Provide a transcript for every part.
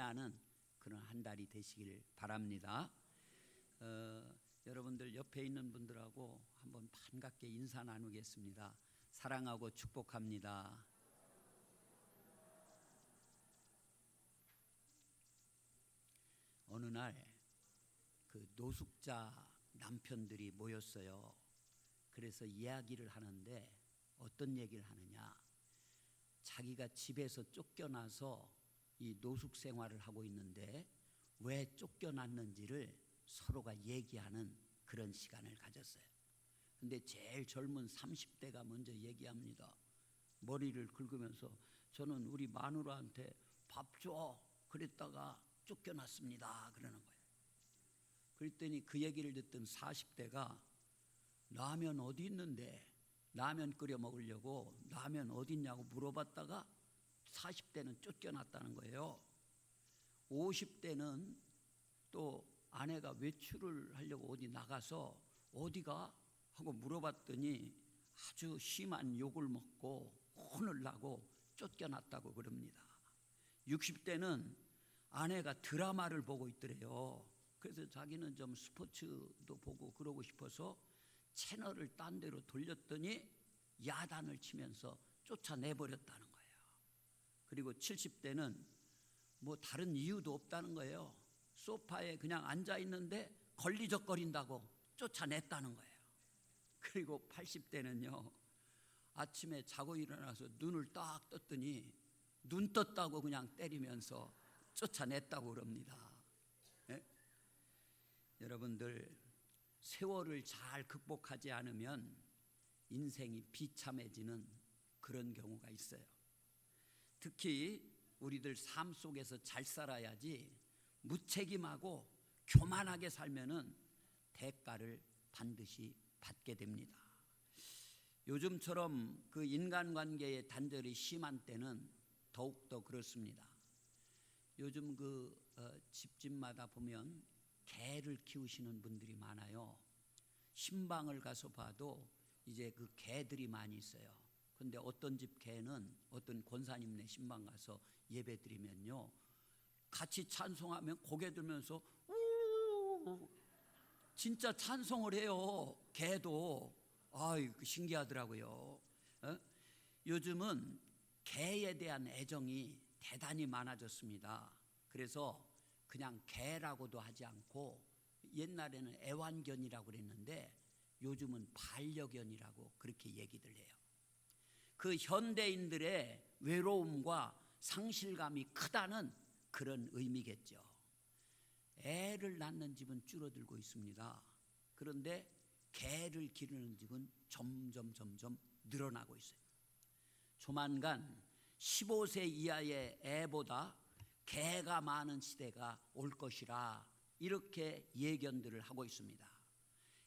참여하는 그런 한 달이 되시길 바랍니다. 여러분들 옆에 있는 분들하고 한번 반갑게 인사 나누겠습니다. 사랑하고 축복합니다. 어느 날 그 노숙자 남편들이 모였어요. 그래서 이야기를 하는데 어떤 얘기를 하느냐, 자기가 집에서 쫓겨나서 이 노숙 생활을 하고 있는데 왜 쫓겨났는지를 서로가 얘기하는 그런 시간을 가졌어요. 근데 제일 젊은 30대가 먼저 얘기합니다. 머리를 긁으면서 저는 우리 마누라한테 밥 줘 그랬다가 쫓겨났습니다 그러는 거예요. 그랬더니 그 얘기를 듣던 40대가 라면 어디 있는데, 라면 끓여 먹으려고 라면 어디 있냐고 물어봤다가 40대는 쫓겨났다는 거예요. 50대는 또 아내가 외출을 하려고 어디 나가서 어디가 하고 물어봤더니 아주 심한 욕을 먹고 혼을 나고 쫓겨났다고 그럽니다. 60대는 아내가 드라마를 보고 있더래요. 그래서 자기는 좀 스포츠도 보고 그러고 싶어서 채널을 딴 데로 돌렸더니 야단을 치면서 쫓아내버렸다는 거예요. 그리고 70대는 뭐 다른 이유도 없다는 거예요. 소파에 그냥 앉아 있는데 걸리적거린다고 쫓아냈다는 거예요. 그리고 80대는요, 아침에 자고 일어나서 눈을 딱 떴더니 눈 떴다고 그냥 때리면서 쫓아냈다고 그럽니다. 예? 여러분들, 세월을 잘 극복하지 않으면 인생이 비참해지는 그런 경우가 있어요. 특히 우리들 삶 속에서 잘 살아야지 무책임하고 교만하게 살면은 대가를 반드시 받게 됩니다. 요즘처럼 그 인간관계의 단절이 심한 때는 더욱더 그렇습니다. 요즘 집집마다 보면 개를 키우시는 분들이 많아요. 신방을 가서 봐도 이제 그 개들이 많이 있어요. 근데 어떤 집 개는 어떤 권사님네 신방 가서 예배 드리면요, 같이 찬송하면 고개 들면서 우 진짜 찬송을 해요. 개도. 신기하더라고요. 요즘은 개에 대한 애정이 대단히 많아졌습니다. 그래서 그냥 개라고도 하지 않고 옛날에는 애완견이라고 그랬는데 요즘은 반려견이라고 그렇게 얘기들 해요. 그 현대인들의 외로움과 상실감이 크다는 그런 의미겠죠. 애를 낳는 집은 줄어들고 있습니다. 그런데 개를 기르는 집은 점점 늘어나고 있어요. 조만간 15세 이하의 애보다 개가 많은 시대가 올 것이라 이렇게 예견들을 하고 있습니다.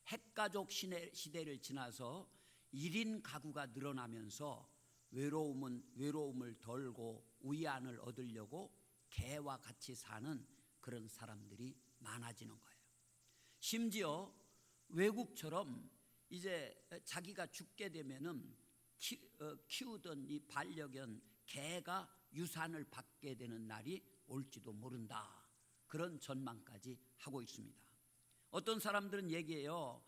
핵가족 시대를 지나서 1인 가구가 늘어나면서 외로움을 덜고 위안을 얻으려고 개와 같이 사는 그런 사람들이 많아지는 거예요. 심지어 외국처럼 이제 자기가 죽게 되면은 키우던 이 반려견 개가 유산을 받게 되는 날이 올지도 모른다, 그런 전망까지 하고 있습니다. 어떤 사람들은 얘기해요.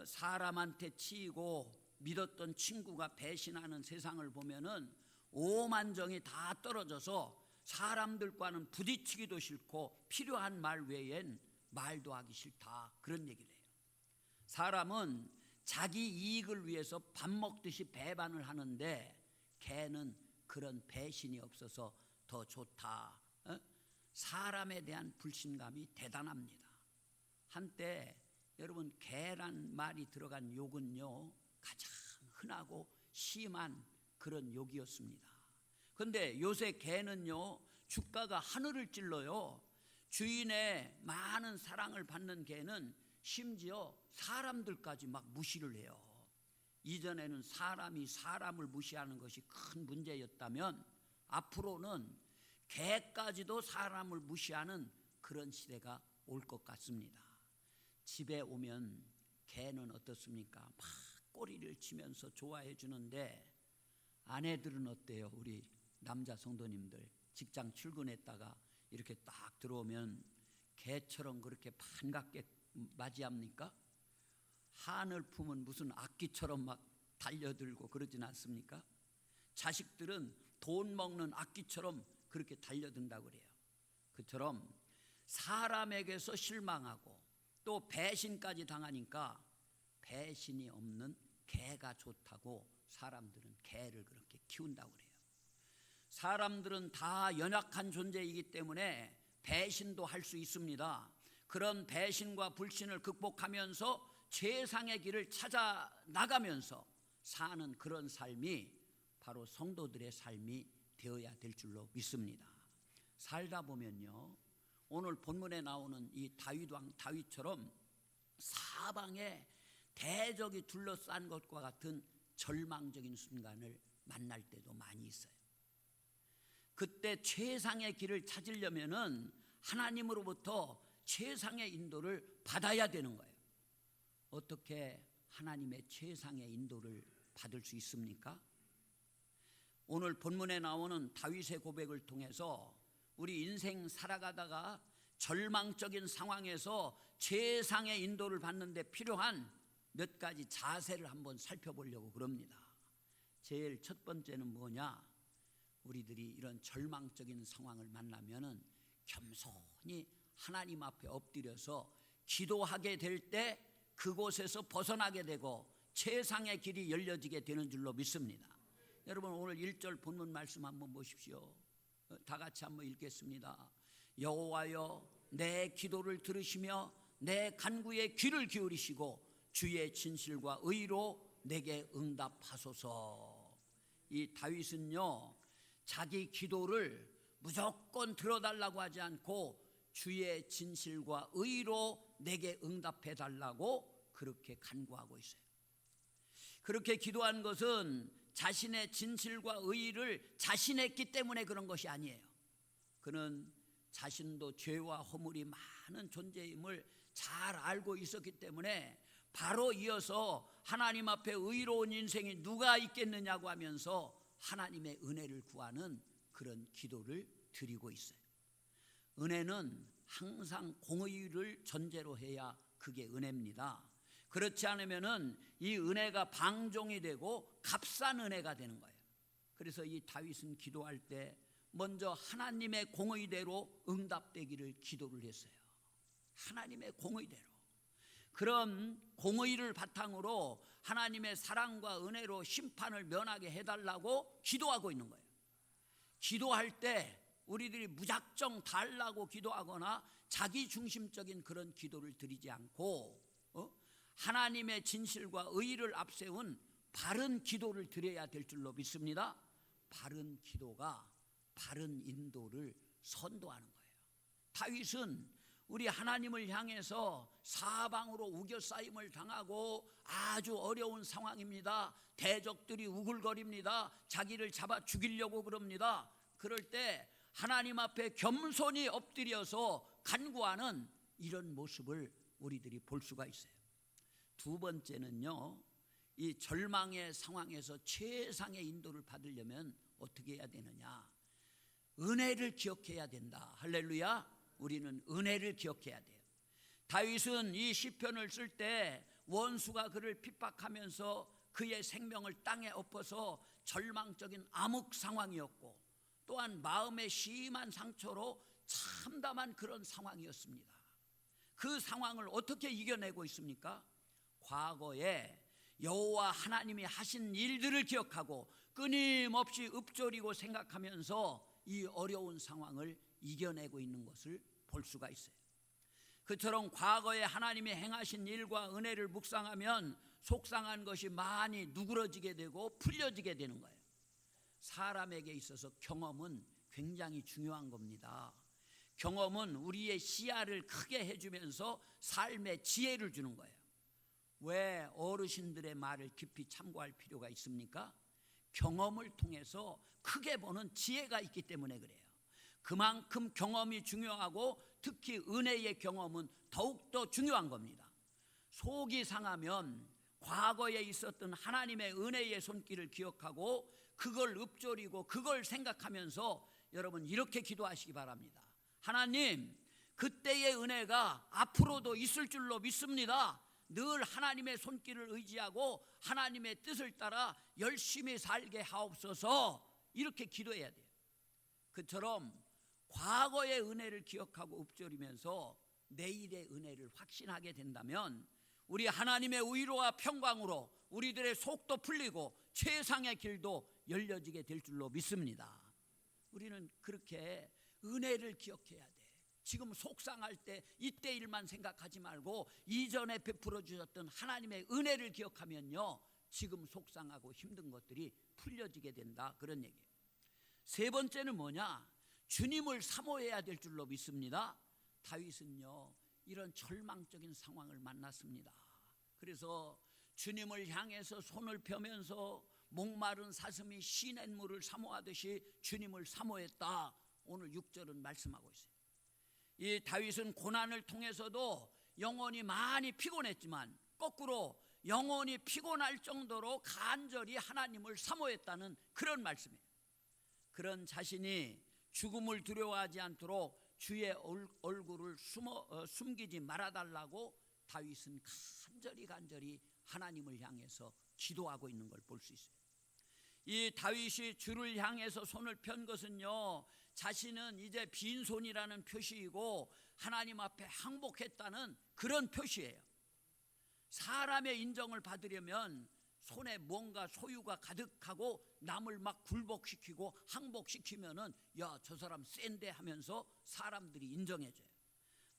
사람한테 치이고 믿었던 친구가 배신하는 세상을 보면은 오만정이 다 떨어져서 사람들과는 부딪히기도 싫고 필요한 말 외엔 말도 하기 싫다, 그런 얘기를 해요. 사람은 자기 이익을 위해서 밥 먹듯이 배반을 하는데 개는 그런 배신이 없어서 더 좋다. 사람에 대한 불신감이 대단합니다. 한때 여러분, 개란 말이 들어간 욕은요 가장 흔하고 심한 그런 욕이었습니다. 그런데 요새 개는요 주가가 하늘을 찔러요. 주인의 많은 사랑을 받는 개는 심지어 사람들까지 막 무시를 해요. 이전에는 사람이 사람을 무시하는 것이 큰 문제였다면 앞으로는 개까지도 사람을 무시하는 그런 시대가 올 것 같습니다. 집에 오면 개는 어떻습니까? 막 꼬리를 치면서 좋아해 주는데 아내들은 어때요? 우리 남자 성도님들 직장 출근했다가 이렇게 딱 들어오면 개처럼 그렇게 반갑게 맞이합니까? 하늘 품은 무슨 악기처럼 막 달려들고 그러진 않습니까? 자식들은 돈 먹는 악기처럼 그렇게 달려든다고 그래요. 그처럼 사람에게서 실망하고 또 배신까지 당하니까 배신이 없는 개가 좋다고 사람들은 개를 그렇게 키운다고 그래요. 사람들은 다 연약한 존재이기 때문에 배신도 할 수 있습니다. 그런 배신과 불신을 극복하면서 최상의 길을 찾아 나가면서 사는 그런 삶이 바로 성도들의 삶이 되어야 될 줄로 믿습니다. 살다 보면요, 오늘 본문에 나오는 이 다윗왕 다윗처럼 사방에 대적이 둘러싼 것과 같은 절망적인 순간을 만날 때도 많이 있어요. 그때 최상의 길을 찾으려면은 하나님으로부터 최상의 인도를 받아야 되는 거예요. 어떻게 하나님의 최상의 인도를 받을 수 있습니까? 오늘 본문에 나오는 다윗의 고백을 통해서 우리 인생 살아가다가 절망적인 상황에서 최상의 인도를 받는 데 필요한 몇 가지 자세를 한번 살펴보려고 그럽니다. 제일 첫 번째는 뭐냐? 우리들이 이런 절망적인 상황을 만나면은 겸손히 하나님 앞에 엎드려서 기도하게 될 때 그곳에서 벗어나게 되고 최상의 길이 열려지게 되는 줄로 믿습니다. 여러분, 오늘 1절 본문 말씀 한번 보십시오. 다 같이 한번 읽겠습니다. 여호와여, 내 기도를 들으시며 내 간구에 귀를 기울이시고 주의 진실과 의로 내게 응답하소서. 이 다윗은요, 자기 기도를 무조건 들어달라고 하지 않고 주의 진실과 의로 내게 응답해 달라고 그렇게 간구하고 있어요. 그렇게 기도한 것은 자신의 진실과 의를 자신했기 때문에 그런 것이 아니에요. 그는 자신도 죄와 허물이 많은 존재임을 잘 알고 있었기 때문에 바로 이어서 하나님 앞에 의로운 인생이 누가 있겠느냐고 하면서 하나님의 은혜를 구하는 그런 기도를 드리고 있어요. 은혜는 항상 공의를 전제로 해야 그게 은혜입니다. 그렇지 않으면은 이 은혜가 방종이 되고 값싼 은혜가 되는 거예요. 그래서 이 다윗은 기도할 때 먼저 하나님의 공의대로 응답되기를 기도를 했어요. 하나님의 공의대로. 그런 공의를 바탕으로 하나님의 사랑과 은혜로 심판을 면하게 해달라고 기도하고 있는 거예요. 기도할 때 우리들이 무작정 달라고 기도하거나 자기 중심적인 그런 기도를 드리지 않고 하나님의 진실과 의를 앞세운 바른 기도를 드려야 될 줄로 믿습니다. 바른 기도가 바른 인도를 선도하는 거예요. 다윗은 우리 하나님을 향해서 사방으로 우겨싸임을 당하고 아주 어려운 상황입니다. 대적들이 우글거립니다. 자기를 잡아 죽이려고 그럽니다. 그럴 때 하나님 앞에 겸손히 엎드려서 간구하는 이런 모습을 우리들이 볼 수가 있어요. 두 번째는요, 이 절망의 상황에서 최상의 인도를 받으려면 어떻게 해야 되느냐? 은혜를 기억해야 된다. 할렐루야. 우리는 은혜를 기억해야 돼요. 다윗은 이 시편을 쓸 때 원수가 그를 핍박하면서 그의 생명을 땅에 엎어서 절망적인 암흑 상황이었고, 또한 마음의 심한 상처로 참담한 그런 상황이었습니다. 그 상황을 어떻게 이겨내고 있습니까? 과거에 여호와 하나님이 하신 일들을 기억하고 끊임없이 읊조리고 생각하면서 이 어려운 상황을 이겨내고 있는 것을 볼 수가 있어요. 그처럼 과거에 하나님이 행하신 일과 은혜를 묵상하면 속상한 것이 많이 누그러지게 되고 풀려지게 되는 거예요. 사람에게 있어서 경험은 굉장히 중요한 겁니다. 경험은 우리의 시야를 크게 해주면서 삶의 지혜를 주는 거예요. 왜 어르신들의 말을 깊이 참고할 필요가 있습니까? 경험을 통해서 크게 보는 지혜가 있기 때문에 그래요. 그만큼 경험이 중요하고 특히 은혜의 경험은 더욱더 중요한 겁니다. 속이 상하면 과거에 있었던 하나님의 은혜의 손길을 기억하고 그걸 읊조리고 그걸 생각하면서 여러분 이렇게 기도하시기 바랍니다. 하나님, 그때의 은혜가 앞으로도 있을 줄로 믿습니다. 늘 하나님의 손길을 의지하고 하나님의 뜻을 따라 열심히 살게 하옵소서. 이렇게 기도해야 돼요. 그처럼 과거의 은혜를 기억하고 읊조리면서 내일의 은혜를 확신하게 된다면 우리 하나님의 위로와 평강으로 우리들의 속도 풀리고 최상의 길도 열려지게 될 줄로 믿습니다. 우리는 그렇게 은혜를 기억해야 돼. 지금 속상할 때 이때 일만 생각하지 말고 이전에 베풀어 주셨던 하나님의 은혜를 기억하면요, 지금 속상하고 힘든 것들이 풀려지게 된다, 그런 얘기예요. 세 번째는 뭐냐? 주님을 사모해야 될 줄로 믿습니다. 다윗은요, 이런 절망적인 상황을 만났습니다. 그래서 주님을 향해서 손을 펴면서 목마른 사슴이 시냇물을 사모하듯이 주님을 사모했다. 오늘 6절은 말씀하고 있어요. 이 다윗은 고난을 통해서도 영혼이 많이 피곤했지만 거꾸로 영혼이 피곤할 정도로 간절히 하나님을 사모했다는 그런 말씀이에요. 그런 자신이 죽음을 두려워하지 않도록 주의 얼굴을 숨기지 말아달라고 다윗은 간절히 하나님을 향해서 기도하고 있는 걸 볼 수 있어요. 이 다윗이 주를 향해서 손을 편 것은요, 자신은 이제 빈손이라는 표시이고 하나님 앞에 항복했다는 그런 표시예요. 사람의 인정을 받으려면 손에 뭔가 소유가 가득하고 남을 막 굴복시키고 항복시키면은 야, 저 사람 센데 하면서 사람들이 인정해줘요.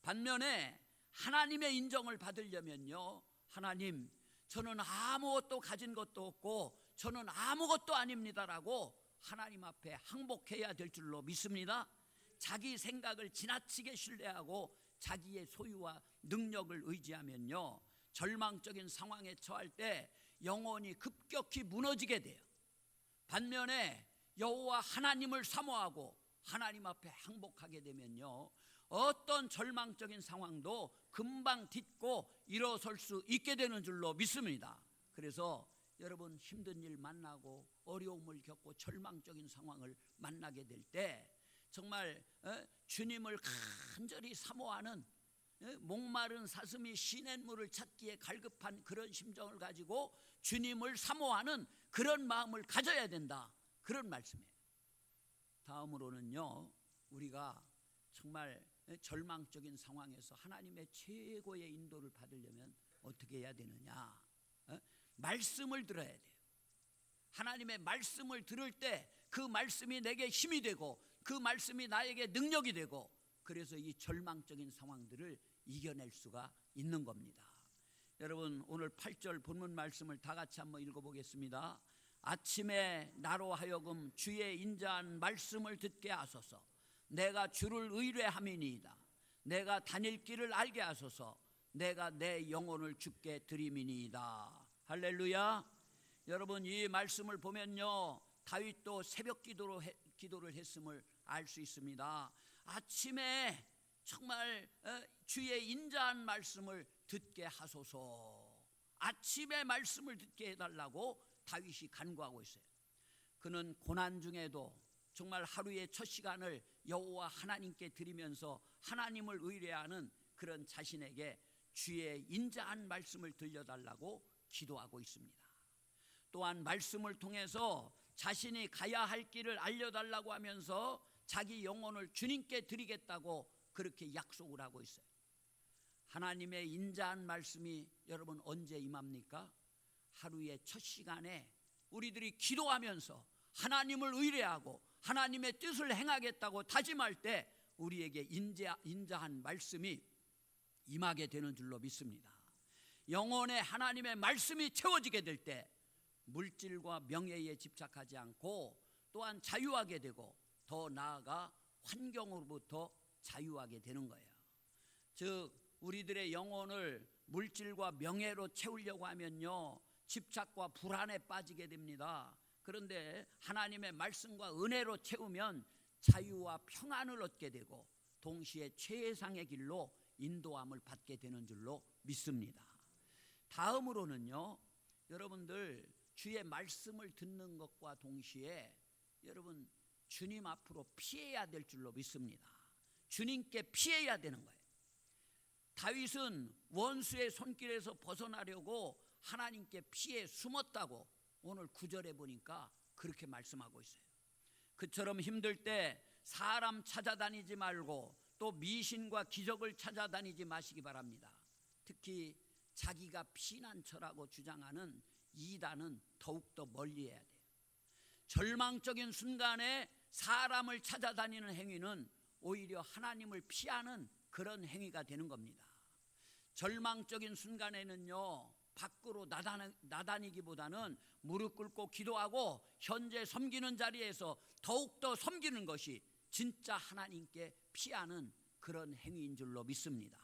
반면에 하나님의 인정을 받으려면요, 하나님, 저는 아무것도 가진 것도 없고 저는 아무것도 아닙니다라고 하나님 앞에 항복해야 될 줄로 믿습니다. 자기 생각을 지나치게 신뢰하고 자기의 소유와 능력을 의지하면요, 절망적인 상황에 처할 때 영혼이 급격히 무너지게 돼요. 반면에 여호와 하나님을 사모하고 하나님 앞에 항복하게 되면요, 어떤 절망적인 상황도 금방 딛고 일어설 수 있게 되는 줄로 믿습니다. 그래서 여러분, 힘든 일 만나고 어려움을 겪고 절망적인 상황을 만나게 될 때 정말 주님을 간절히 사모하는, 목마른 사슴이 시냇물을 찾기에 갈급한 그런 심정을 가지고 주님을 사모하는 그런 마음을 가져야 된다, 그런 말씀이에요. 다음으로는요, 우리가 정말 절망적인 상황에서 하나님의 최고의 인도를 받으려면 어떻게 해야 되느냐? 말씀을 들어야 돼요. 하나님의 말씀을 들을 때 그 말씀이 내게 힘이 되고 그 말씀이 나에게 능력이 되고, 그래서 이 절망적인 상황들을 이겨낼 수가 있는 겁니다. 여러분, 오늘 8절 본문 말씀을 다 같이 한번 읽어보겠습니다. 아침에 나로 하여금 주의 인자한 말씀을 듣게 하소서. 내가 주를 의뢰함이니이다. 내가 다닐 길을 알게 하소서. 내가 내 영혼을 주께 드림이니이다. 할렐루야. 여러분, 이 말씀을 보면요, 다윗도 새벽 기도를 했음을 알 수 있습니다. 아침에 정말 주의 인자한 말씀을 듣게 하소서. 아침에 말씀을 듣게 해달라고 다윗이 간구하고 있어요. 그는 고난 중에도 정말 하루의 첫 시간을 여호와 하나님께 드리면서 하나님을 의뢰하는 그런 자신에게 주의 인자한 말씀을 들려달라고 기도하고 있습니다. 또한 말씀을 통해서 자신이 가야 할 길을 알려달라고 하면서 자기 영혼을 주님께 드리겠다고 그렇게 약속을 하고 있어요. 하나님의 인자한 말씀이 여러분 언제 임합니까? 하루의 첫 시간에 우리들이 기도하면서 하나님을 의뢰하고 하나님의 뜻을 행하겠다고 다짐할 때 우리에게 인자한 말씀이 임하게 되는 줄로 믿습니다. 영혼에 하나님의 말씀이 채워지게 될 때 물질과 명예에 집착하지 않고 또한 자유하게 되고 더 나아가 환경으로부터 자유하게 되는 거예요. 즉 우리들의 영혼을 물질과 명예로 채우려고 하면요, 집착과 불안에 빠지게 됩니다. 그런데 하나님의 말씀과 은혜로 채우면 자유와 평안을 얻게 되고 동시에 최상의 길로 인도함을 받게 되는 줄로 믿습니다. 다음으로는요, 여러분들 주의 말씀을 듣는 것과 동시에 여러분 주님 앞으로 피해야 될 줄로 믿습니다. 주님께 피해야 되는 거예요. 다윗은 원수의 손길에서 벗어나려고 하나님께 피해 숨었다고 오늘 9절에 보니까 그렇게 말씀하고 있어요. 그처럼 힘들 때 사람 찾아다니지 말고 또 미신과 기적을 찾아다니지 마시기 바랍니다. 특히 자기가 피난처라고 주장하는 이단은 더욱더 멀리해야 돼요. 절망적인 순간에 사람을 찾아다니는 행위는 오히려 하나님을 피하는 그런 행위가 되는 겁니다. 절망적인 순간에는요, 밖으로 나다니기보다는 무릎 꿇고 기도하고 현재 섬기는 자리에서 더욱더 섬기는 것이 진짜 하나님께 피하는 그런 행위인 줄로 믿습니다.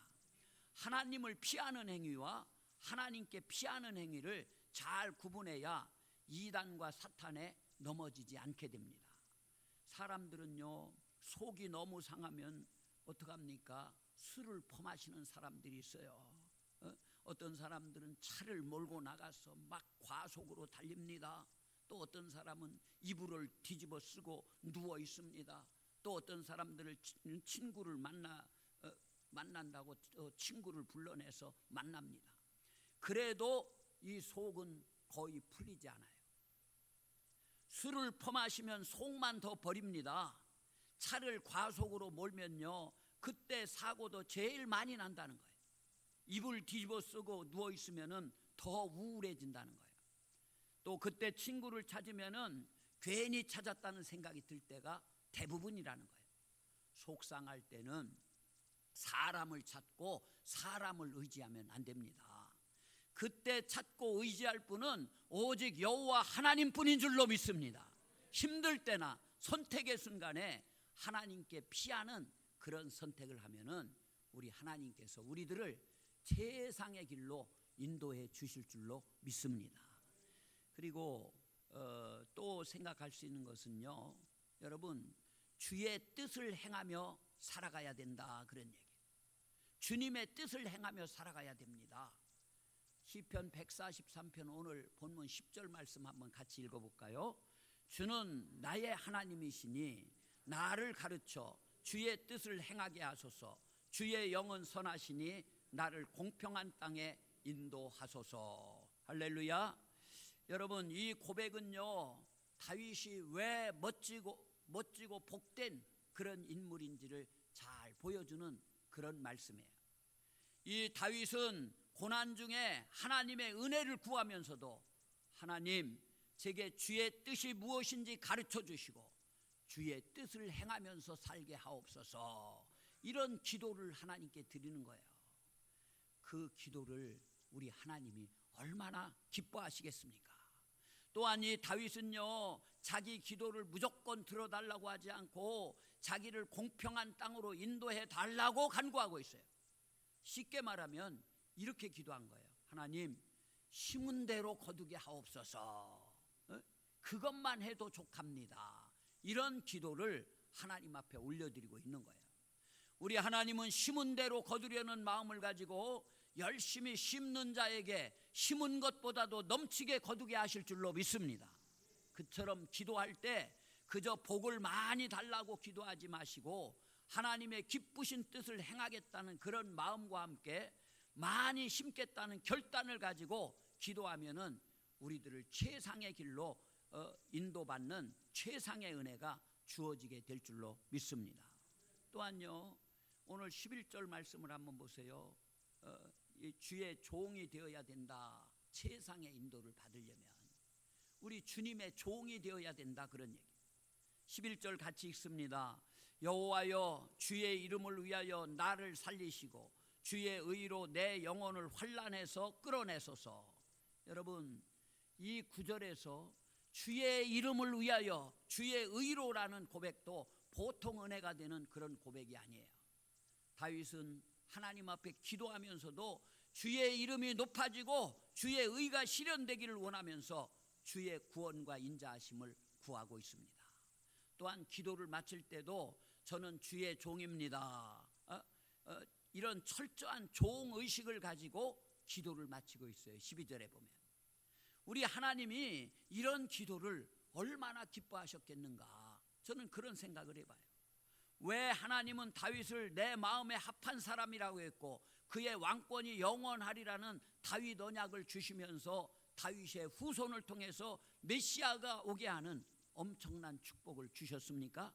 하나님을 피하는 행위와 하나님께 피하는 행위를 잘 구분해야 이단과 사탄에 넘어지지 않게 됩니다. 사람들은요, 속이 너무 상하면 어떡합니까? 술을 퍼마시는 사람들이 있어요. 어떤 사람들은 차를 몰고 나가서 막 과속으로 달립니다. 또 어떤 사람은 이불을 뒤집어 쓰고 누워 있습니다. 또 어떤 사람들을 친구를 만난다고 친구를 불러내서 만납니다. 그래도 이 속은 거의 풀리지 않아요. 술을 퍼마시면 속만 더 버립니다. 차를 과속으로 몰면요, 그때 사고도 제일 많이 난다는 거예요. 이불 뒤집어 쓰고 누워 있으면은 더 우울해진다는 거예요. 또 그때 친구를 찾으면은 괜히 찾았다는 생각이 들 때가 대부분이라는 거예요. 속상할 때는 사람을 찾고 사람을 의지하면 안 됩니다. 그때 찾고 의지할 분은 오직 여호와 하나님뿐인 줄로 믿습니다. 힘들 때나 선택의 순간에 하나님께 피하는 그런 선택을 하면은 우리 하나님께서 우리들을 최상의 길로 인도해 주실 줄로 믿습니다. 그리고 또 생각할 수 있는 것은요, 여러분, 주의 뜻을 행하며 살아가야 된다, 그런 얘기예요. 주님의 뜻을 행하며 살아가야 됩니다. 시편 143편 오늘 본문 10절 말씀 한번 같이 읽어볼까요? 주는 나의 하나님이시니 나를 가르쳐 주의 뜻을 행하게 하소서. 주의 영은 선하시니 나를 공평한 땅에 인도하소서. 할렐루야. 여러분, 이 고백은요, 다윗이 왜 멋지고 복된 그런 인물인지를 잘 보여주는 그런 말씀이에요. 이 다윗은 고난 중에 하나님의 은혜를 구하면서도 하나님, 제게 주의 뜻이 무엇인지 가르쳐 주시고 주의 뜻을 행하면서 살게 하옵소서, 이런 기도를 하나님께 드리는 거예요. 그 기도를 우리 하나님이 얼마나 기뻐하시겠습니까? 또한 이 다윗은요, 자기 기도를 무조건 들어달라고 하지 않고 자기를 공평한 땅으로 인도해 달라고 간구하고 있어요. 쉽게 말하면 이렇게 기도한 거예요. 하나님, 심은 대로 거두게 하옵소서. 그것만 해도 족합니다. 이런 기도를 하나님 앞에 올려드리고 있는 거예요. 우리 하나님은 심은 대로 거두려는 마음을 가지고 열심히 심는 자에게 심은 것보다도 넘치게 거두게 하실 줄로 믿습니다. 그처럼 기도할 때 그저 복을 많이 달라고 기도하지 마시고 하나님의 기쁘신 뜻을 행하겠다는 그런 마음과 함께 많이 심겠다는 결단을 가지고 기도하면은 우리들을 최상의 길로 인도받는 최상의 은혜가 주어지게 될 줄로 믿습니다. 또한요, 오늘 11절 말씀을 한번 보세요. 주의 종이 되어야 된다. 최상의 인도를 받으려면 우리 주님의 종이 되어야 된다, 그런 얘기. 11절 같이 읽습니다. 여호와여, 주의 이름을 위하여 나를 살리시고 주의 의로 내 영혼을 환난에서 끌어내소서. 여러분, 이 구절에서 주의 이름을 위하여 주의 의로라는 고백도 보통 은혜가 되는 그런 고백이 아니에요. 다윗은 하나님 앞에 기도하면서도 주의 이름이 높아지고 주의 의가 실현되기를 원하면서 주의 구원과 인자하심을 구하고 있습니다. 또한 기도를 마칠 때도 저는 주의 종입니다, 이런 철저한 종의식을 가지고 기도를 마치고 있어요. 12절에 보면 우리 하나님이 이런 기도를 얼마나 기뻐하셨겠는가, 저는 그런 생각을 해봐요. 왜 하나님은 다윗을 내 마음에 합한 사람이라고 했고 그의 왕권이 영원하리라는 다윗 언약을 주시면서 다윗의 후손을 통해서 메시아가 오게 하는 엄청난 축복을 주셨습니까?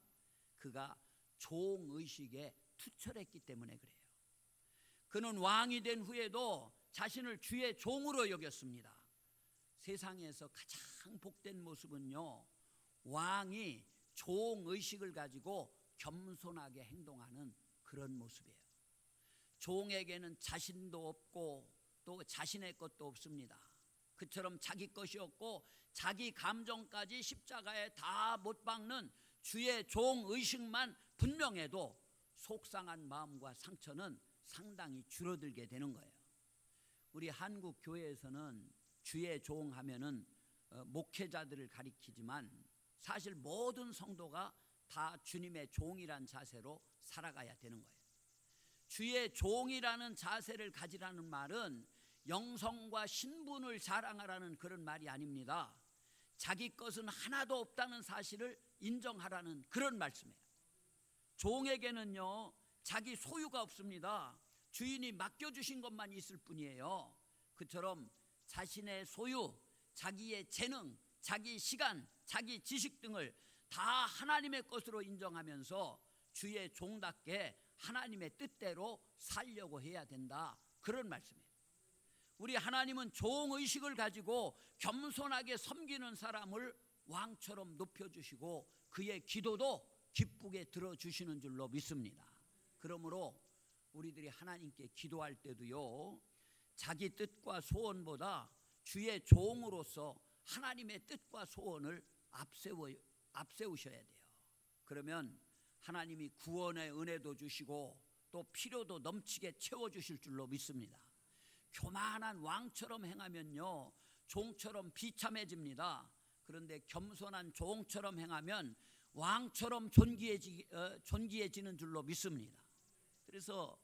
그가 종의식에 투철했기 때문에 그래요. 그는 왕이 된 후에도 자신을 주의 종으로 여겼습니다. 세상에서 가장 복된 모습은요, 왕이 종의식을 가지고 겸손하게 행동하는 그런 모습이에요. 종에게는 자신도 없고 또 자신의 것도 없습니다. 그처럼 자기 것이 없고 자기 감정까지 십자가에 다 못 박는 주의 종의식만 분명해도 속상한 마음과 상처는 상당히 줄어들게 되는 거예요. 우리 한국 교회에서는 주의 종 하면은 목회자들을 가리키지만 사실 모든 성도가 다 주님의 종이란 자세로 살아가야 되는 거예요. 주의 종이라는 자세를 가지라는 말은 영성과 신분을 자랑하라는 그런 말이 아닙니다. 자기 것은 하나도 없다는 사실을 인정하라는 그런 말씀이에요. 종에게는요, 자기 소유가 없습니다. 주인이 맡겨주신 것만 있을 뿐이에요. 그처럼 자신의 소유, 자기의 재능, 자기 시간, 자기 지식 등을 다 하나님의 것으로 인정하면서 주의 종답게 하나님의 뜻대로 살려고 해야 된다, 그런 말씀이에요. 우리 하나님은 종의식을 가지고 겸손하게 섬기는 사람을 왕처럼 높여주시고 그의 기도도 기쁘게 들어주시는 줄로 믿습니다. 그러므로 우리들이 하나님께 기도할 때도요, 자기 뜻과 소원보다 주의 종으로서 하나님의 뜻과 소원을 앞세우셔야 돼요. 그러면 하나님이 구원의 은혜도 주시고 또 필요도 넘치게 채워주실 줄로 믿습니다. 교만한 왕처럼 행하면요, 종처럼 비참해집니다. 그런데 겸손한 종처럼 행하면 왕처럼 존귀해지는 줄로 믿습니다. 그래서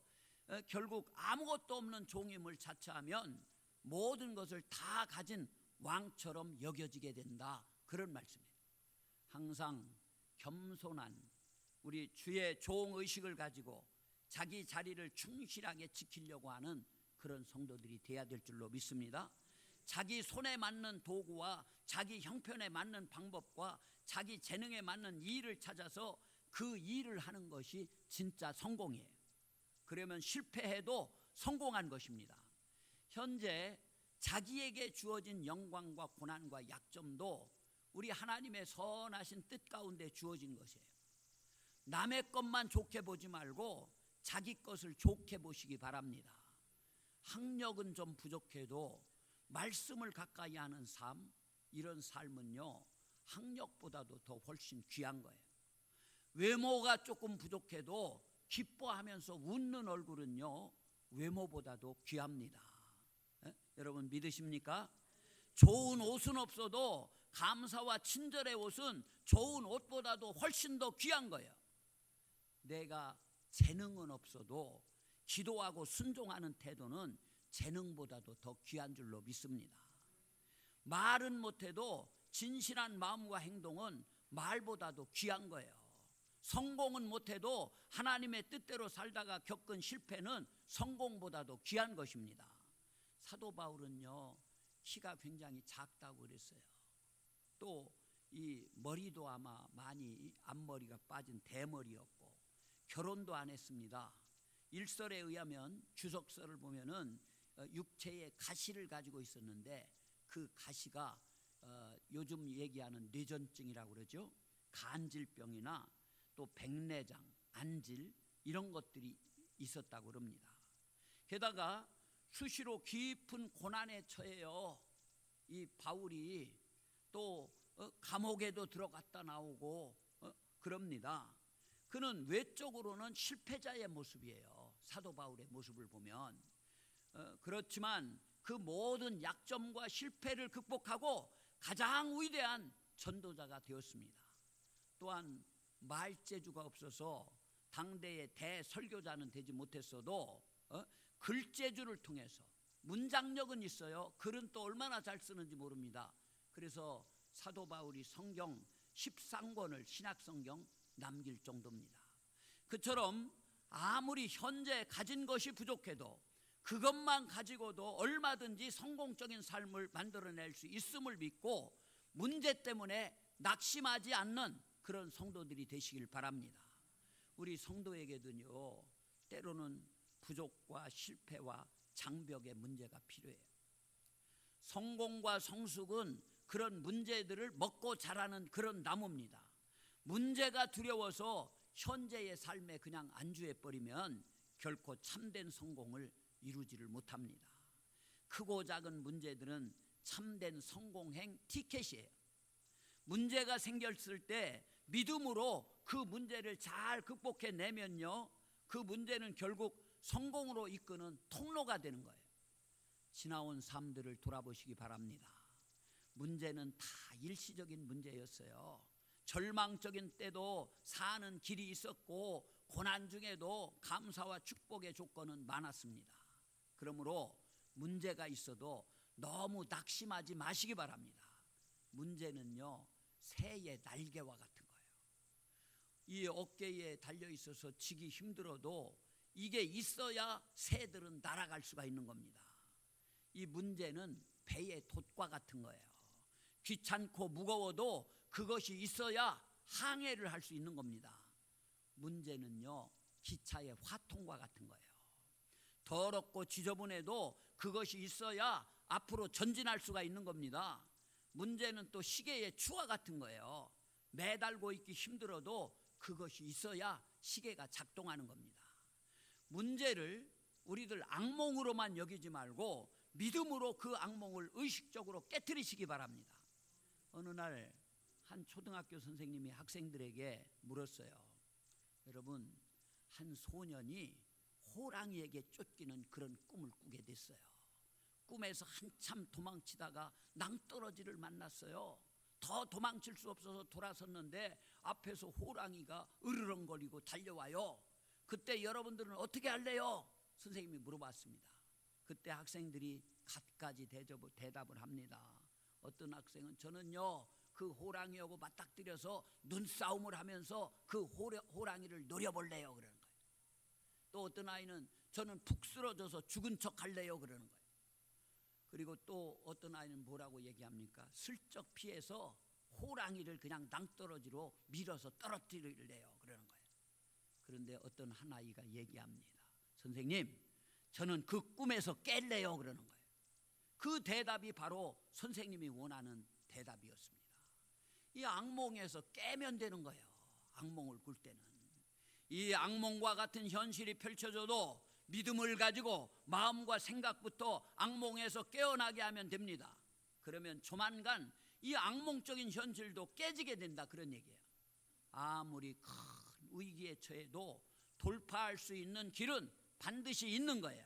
결국 아무것도 없는 종임을 자처하면 모든 것을 다 가진 왕처럼 여겨지게 된다, 그런 말씀이에요. 항상 겸손한 우리 주의 종의식을 가지고 자기 자리를 충실하게 지키려고 하는 그런 성도들이 돼야 될 줄로 믿습니다. 자기 손에 맞는 도구와 자기 형편에 맞는 방법과 자기 재능에 맞는 일을 찾아서 그 일을 하는 것이 진짜 성공이에요. 그러면 실패해도 성공한 것입니다. 현재 자기에게 주어진 영광과 고난과 약점도 우리 하나님의 선하신 뜻 가운데 주어진 것이에요. 남의 것만 좋게 보지 말고 자기 것을 좋게 보시기 바랍니다. 학력은 좀 부족해도 말씀을 가까이 하는 삶, 이런 삶은요, 학력보다도 더 훨씬 귀한 거예요. 외모가 조금 부족해도 기뻐하면서 웃는 얼굴은요, 외모보다도 귀합니다. 여러분 믿으십니까? 좋은 옷은 없어도 감사와 친절의 옷은 좋은 옷보다도 훨씬 더 귀한 거예요. 내가 재능은 없어도 기도하고 순종하는 태도는 재능보다도 더 귀한 줄로 믿습니다. 말은 못해도 진실한 마음과 행동은 말보다도 귀한 거예요. 성공은 못해도 하나님의 뜻대로 살다가 겪은 실패는 성공보다도 귀한 것입니다. 사도 바울은요, 키가 굉장히 작다고 그랬어요. 또 이 머리도 아마 많이 앞머리가 빠진 대머리였고 결혼도 안 했습니다. 일설에 의하면 주석서를 보면은 육체에 가시를 가지고 있었는데 그 가시가 요즘 얘기하는 뇌전증이라고 그러죠. 간질병이나 또 백내장, 안질 이런 것들이 있었다고 그럽니다. 게다가 수시로 깊은 고난에 처해요. 이 바울이 또 감옥에도 들어갔다 나오고 그럽니다. 그는 외적으로는 실패자의 모습이에요. 사도 바울의 모습을 보면. 그렇지만 그 모든 약점과 실패를 극복하고 가장 위대한 전도자가 되었습니다. 또한 말재주가 없어서 당대의 대설교자는 되지 못했어도 글재주를 통해서 문장력은 있어요. 글은 또 얼마나 잘 쓰는지 모릅니다. 그래서 사도 바울이 성경 13권을 신약성경 남길 정도입니다. 그처럼 아무리 현재 가진 것이 부족해도 그것만 가지고도 얼마든지 성공적인 삶을 만들어낼 수 있음을 믿고 문제 때문에 낙심하지 않는 그런 성도들이 되시길 바랍니다. 우리 성도에게도요, 때로는 부족과 실패와 장벽의 문제가 필요해요. 성공과 성숙은 그런 문제들을 먹고 자라는 그런 나무입니다. 문제가 두려워서 현재의 삶에 그냥 안주해버리면 결코 참된 성공을 이루지를 못합니다. 크고 작은 문제들은 참된 성공행 티켓이에요. 문제가 생겼을 때 믿음으로 그 문제를 잘 극복해내면요, 그 문제는 결국 성공으로 이끄는 통로가 되는 거예요. 지나온 삶들을 돌아보시기 바랍니다. 문제는 다 일시적인 문제였어요. 절망적인 때도 사는 길이 있었고 고난 중에도 감사와 축복의 조건은 많았습니다. 그러므로 문제가 있어도 너무 낙심하지 마시기 바랍니다. 문제는요, 새의 날개와 같은 거예요. 이 어깨에 달려 있어서 지기 힘들어도 이게 있어야 새들은 날아갈 수가 있는 겁니다. 이 문제는 배의 돛과 같은 거예요. 귀찮고 무거워도 그것이 있어야 항해를 할 수 있는 겁니다. 문제는요, 기차의 화통과 같은 거예요. 더럽고 지저분해도 그것이 있어야 앞으로 전진할 수가 있는 겁니다. 문제는 또 시계의 추와 같은 거예요. 매달고 있기 힘들어도 그것이 있어야 시계가 작동하는 겁니다. 문제를 우리들 악몽으로만 여기지 말고 믿음으로 그 악몽을 의식적으로 깨트리시기 바랍니다. 어느 날 한 초등학교 선생님이 학생들에게 물었어요. 여러분, 한 소년이 호랑이에게 쫓기는 그런 꿈을 꾸게 됐어요. 꿈에서 한참 도망치다가 낭떠러지를 만났어요. 더 도망칠 수 없어서 돌아섰는데 앞에서 호랑이가 으르렁거리고 달려와요. 그때 여러분들은 어떻게 할래요? 선생님이 물어봤습니다. 그때 학생들이 갖가지 대답을 합니다. 어떤 학생은 저는요, 그 호랑이하고 맞닥뜨려서 눈싸움을 하면서 그 호랑이를 노려볼래요 그러는 거예요. 또 어떤 아이는 저는 푹 쓰러져서 죽은 척 할래요 그러는 거예요. 그리고 또 어떤 아이는 뭐라고 얘기합니까? 슬쩍 피해서 호랑이를 그냥 낭떠러지로 밀어서 떨어뜨리래요 그러는 거예요. 그런데 어떤 한 아이가 얘기합니다. 선생님, 저는 그 꿈에서 깰래요 그러는 거예요. 그 대답이 바로 선생님이 원하는 대답이었습니다. 이 악몽에서 깨면 되는 거예요. 악몽을 꿀 때는. 이 악몽과 같은 현실이 펼쳐져도 믿음을 가지고 마음과 생각부터 악몽에서 깨어나게 하면 됩니다. 그러면 조만간 이 악몽적인 현실도 깨지게 된다 그런 얘기예요. 아무리 큰 위기에 처해도 돌파할 수 있는 길은 반드시 있는 거예요.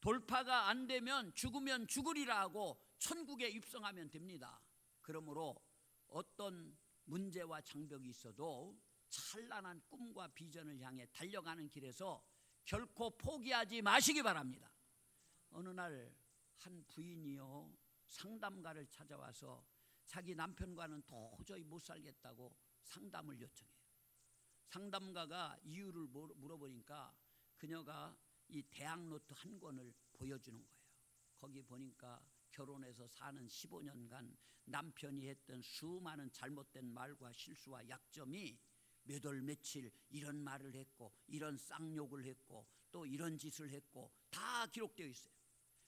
돌파가 안 되면 죽으면 죽으리라 하고 천국에 입성하면 됩니다. 그러므로 어떤 문제와 장벽이 있어도 찬란한 꿈과 비전을 향해 달려가는 길에서 결코 포기하지 마시기 바랍니다. 어느 날 한 부인이요, 상담가를 찾아와서 자기 남편과는 도저히 못 살겠다고 상담을 요청해요. 상담가가 이유를 물어보니까 그녀가 이 대학노트 한 권을 보여주는 거예요. 거기 보니까 결혼해서 사는 15년간 남편이 했던 수많은 잘못된 말과 실수와 약점이 몇 월 며칠 이런 말을 했고 이런 쌍욕을 했고 또 이런 짓을 했고 다 기록되어 있어요.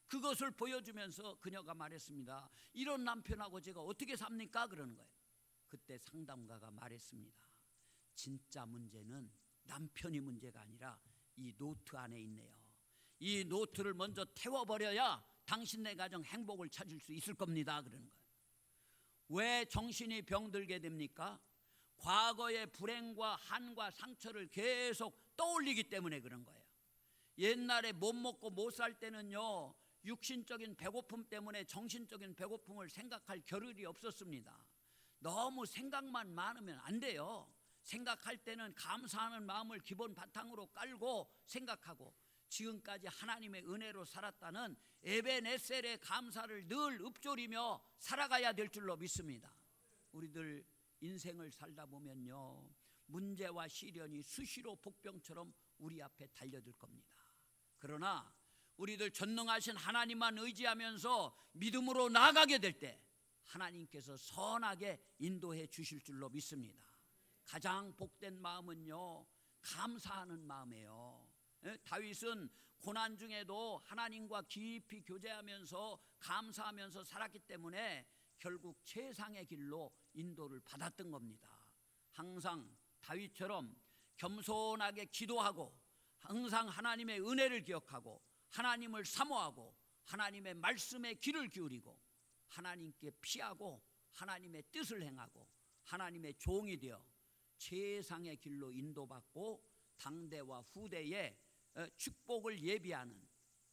그것을 보여주면서 그녀가 말했습니다. 이런 남편하고 제가 어떻게 삽니까? 그러는 거예요. 그때 상담가가 말했습니다. 진짜 문제는 남편이 문제가 아니라 이 노트 안에 있네요. 이 노트를 먼저 태워버려야 당신네 가정 행복을 찾을 수 있을 겁니다. 그러는 거예요. 왜 정신이 병들게 됩니까? 과거의 불행과 한과 상처를 계속 떠올리기 때문에 그런 거예요. 옛날에 못 먹고 못 살 때는요, 육신적인 배고픔 때문에 정신적인 배고픔을 생각할 겨를이 없었습니다. 너무 생각만 많으면 안 돼요. 생각할 때는 감사하는 마음을 기본 바탕으로 깔고 생각하고 지금까지 하나님의 은혜로 살았다는 에베네셀의 감사를 늘 읊조리며 살아가야 될 줄로 믿습니다. 우리들 인생을 살다 보면요, 문제와 시련이 수시로 복병처럼 우리 앞에 달려들 겁니다. 그러나 우리들 전능하신 하나님만 의지하면서 믿음으로 나아가게 될 때 하나님께서 선하게 인도해 주실 줄로 믿습니다. 가장 복된 마음은요, 감사하는 마음이에요. 다윗은 고난 중에도 하나님과 깊이 교제하면서 감사하면서 살았기 때문에 결국 최상의 길로 인도를 받았던 겁니다. 항상 다윗처럼 겸손하게 기도하고 항상 하나님의 은혜를 기억하고 하나님을 사모하고 하나님의 말씀에 귀를 기울이고 하나님께 피하고 하나님의 뜻을 행하고 하나님의 종이 되어 최상의 길로 인도받고 당대와 후대에 축복을 예비하는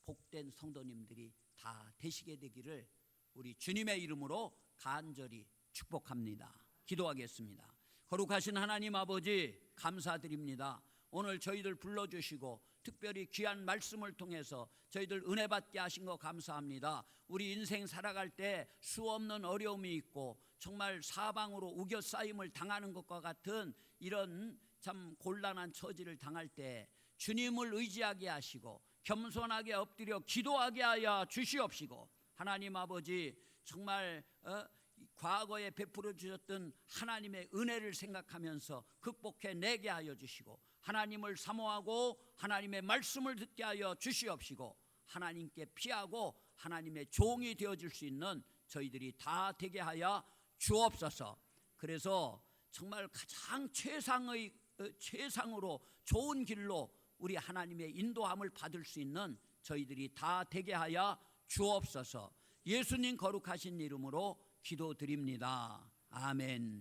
복된 성도님들이 다 되시게 되기를 우리 주님의 이름으로 간절히 축복합니다. 기도하겠습니다. 거룩하신 하나님 아버지, 감사드립니다. 오늘 저희들 불러주시고 특별히 귀한 말씀을 통해서 저희들 은혜 받게 하신 거 감사합니다. 우리 인생 살아갈 때 수없는 어려움이 있고 정말 사방으로 우겨싸임을 당하는 것과 같은 이런 참 곤란한 처지를 당할 때 주님을 의지하게 하시고 겸손하게 엎드려 기도하게 하여 주시옵시고, 하나님 아버지 정말 과거에 베풀어 주셨던 하나님의 은혜를 생각하면서 극복해 내게 하여 주시고 하나님을 사모하고 하나님의 말씀을 듣게 하여 주시옵시고 하나님께 피하고 하나님의 종이 되어줄 수 있는 저희들이 다 되게 하여 주옵소서. 그래서 정말 가장 최상으로 좋은 길로 우리 하나님의 인도함을 받을 수 있는 저희들이 다 되게 하여 주옵소서. 예수님 거룩하신 이름으로 기도드립니다. 아멘.